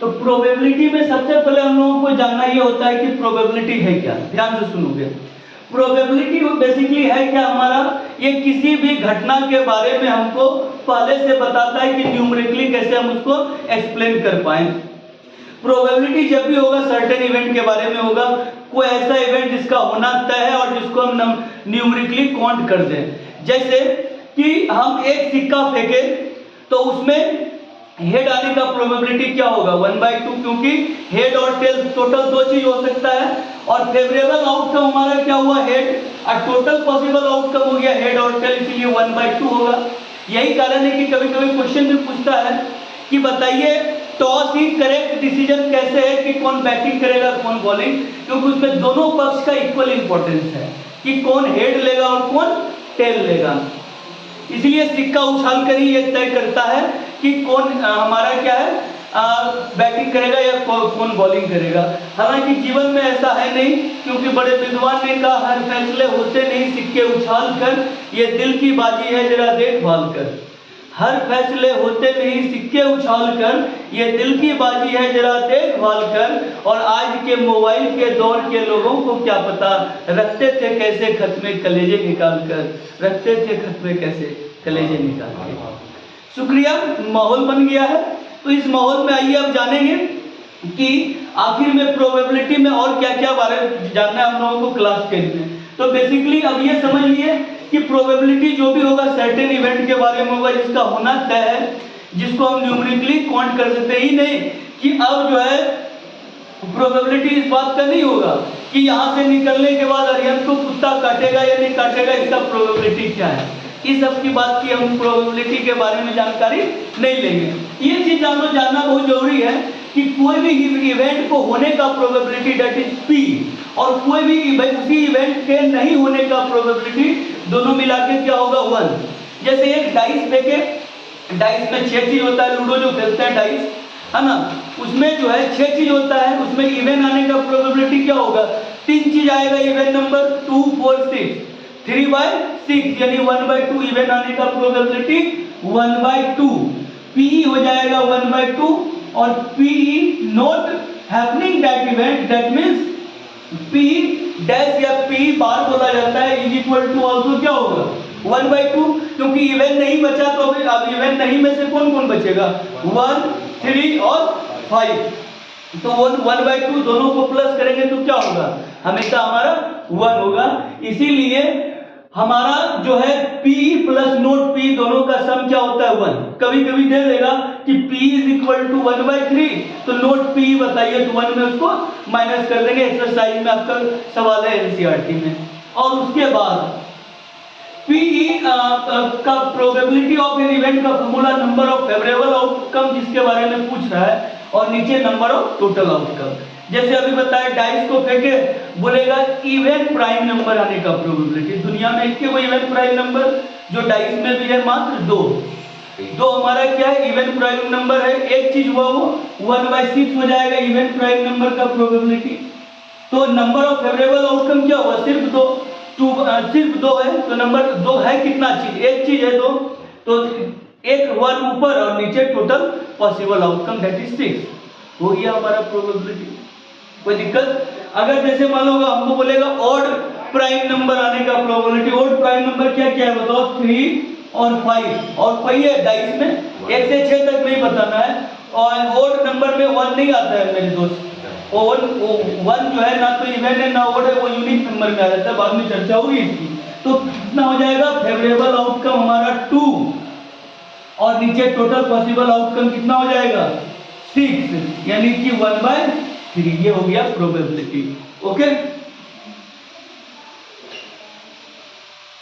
तो प्रोबेबिलिटी में सबसे पहले हम लोगों को जानना ये होता है कि प्रोबेबिलिटी है क्या। ध्यान से सुनोगे, प्रोबेबिलिटी बेसिकली है क्या हमारा, ये किसी भी घटना के बारे में हमको पहले से बताता है कि न्यूमेरिकली कैसे हम उसको एक्सप्लेन कर पाए। प्रोबेबिलिटी जब भी होगा सर्टेन इवेंट के बारे में होगा, कोई ऐसा इवेंट जिसका होना तय है और जिसको हम न्यूमेरिकली काउंट कर दें। जैसे कि हम एक सिक्का फेंके तो उसमें हेड आने का प्रोबेबिलिटी क्या होगा 1/2, क्योंकि हेड और टेल टोटल दो चीज हो सकता है, और फेवरेबल आउटकम हमारा क्या हुआ हेड, और टोटल पॉसिबल आउटकम हो गया हेड और टेल, इसलिए 1/2 होगा। यही कारण है कि कभी कभी क्वेश्चन भी पूछता है कि बताइए टॉस ही करेक्ट डिसीजन कैसे है कि कौन बैटिंग करेगा कौन बॉलिंग, क्योंकि उसमें दोनों पक्ष का इक्वल इंपॉर्टेंस है कि कौन हेड लेगा और कौन टेल लेगा। इसलिए सिक्का उछाल कर ही ये तय करता है कि कौन हमारा क्या है बैटिंग करेगा या कौन बॉलिंग करेगा। हालांकि जीवन में ऐसा है नहीं, क्योंकि बड़े विद्वान ने कहा हर फैसले होते नहीं सिक्के उछाल कर, ये दिल की बाजी है जरा देखभाल कर। हर फैसले होते नहीं सिक्के उछाल कर, ये दिल की बाजी है जरा देखभाल कर। और आज के मोबाइल के दौर के लोगों को क्या पता रखते थे कैसे खत में कलेजे निकाल कर, रखते थे खत में कैसे कलेजे निकाल कर। शुक्रिया, माहौल बन गया है। तो इस माहौल में आइए अब जानेंगे कि आखिर में प्रोबेबिलिटी में और क्या क्या बारे में जानना है हम लोगों को क्लास 10 में। तो बेसिकली अब ये समझ लिए कि प्रोबेबिलिटी जो भी होगा सर्टेन इवेंट के बारे में होगा जिसका होना तय है, जिसको हम न्यूमेरिकली काउंट कर सकते ही नहीं कि अब जो है प्रोबेबिलिटी इस बात का नहीं होगा कि यहाँ से निकलने के बाद अरिहंत को कुत्ता काटेगा या नहीं काटेगा, इसका प्रोबेबिलिटी क्या है। इस सब की बात की हम प्रोबेबिलिटी के बारे में जानकारी नहीं लेंगे। ये चीज जानना बहुत जरूरी है कि कोई भी इवेंट को होने का प्रोबेबिलिटी डेट इज पी, और कोई भी उसी इवेंट के नहीं होने का प्रोबेबिलिटी दोनों मिला के क्या होगा 1। जैसे एक डाइस फेंके, डाइस में 6 चीज होता है, लूडो जो खेलते हैं डाइस है ना, उसमें जो है 6 चीज होता है, उसमें इवेंट आने का प्रोबेबिलिटी क्या होगा 3 चीज आएगा इवेंट नंबर 2 4 6, 3/6 यानी 1/2 इवेंट आने का प्रोबेबिलिटी 1/2। पी हो जाएगा 1/2, और P not happening that event that means P dash या पी बार बोला जाता है इज इक्वल टू ऑल्सो क्या होगा 1/2, क्योंकि इवेंट नहीं बचा तो अब इवेंट नहीं में से कौन कौन बचेगा 1 3 और 5। तो 1/2 दोनों को प्लस करेंगे तो क्या होगा हमेशा हमारा 1 होगा। इसीलिए हमारा जो है P प्लस नोट P दोनों का सम क्या होता है 1। कभी कभी दे देगा कि P इज इक्वल टू 1/3, तो नोट P बताइए तो 1 में उसको माइनस कर देंगे। एक्सरसाइज में आपका सवाल है एनसीईआरटी में। और उसके बाद PE का प्रोबेबिलिटी ऑफ एन इवेंट का formula number of favourable outcome जिसके बारे में पूछ रहा है, और नीचे नंबर ऑफ टोटल आउटकम। जैसे अभी बताया डाइस को फेंके, बोलेगा इवेंट प्राइम नंबर आने का प्रोबेबिलिटी। दुनिया में एक कोई इवेंट प्राइम नंबर जो डाइस में भी है मात्र 2 हमारा क्या है इवेंट प्राइम नंबर है। एक चीज हुआ वो 1/6 हो जाएगा इवेंट प्राइम नंबर का प्रोबेबिलिटी। तो नंबर ऑफ फेवरेबल आउटकम क्या हुआ सिर्फ 2 सिर्फ 2 है, तो नंबर 2 है कितना चीज, एक चीज है 2, तो एक 1 ऊपर और नीचे total possible outcome that is 6 हो गया हमारा प्रोबेबिलिटी। कोई दिक्कत? अगर जैसे मान लो हमको बोलेगा ऑड प्राइम नंबर आने का प्रोबेबिलिटी, ऑड प्राइम नंबर क्या क्या है बताओ 3 और 5, और कोई है डाइस में 1 से 6 तक नहीं बताना है। और ऑड नंबर में 1 नहीं आता है मेरे दोस्त, और 1 जो है ना तो इवेंट है ना ऑड है, वो यूनिक नंबर में आ जाता है, बाद में चर्चा होगी इसकी। तो कितना हो जाएगा फेवरेबल आउटकम हमारा 2, और नीचे टोटल पॉसिबल आउटकम कितना हो जाएगा 6, यानी कि 1/3। ये हो गया प्रोबेबिलिटी। ओके।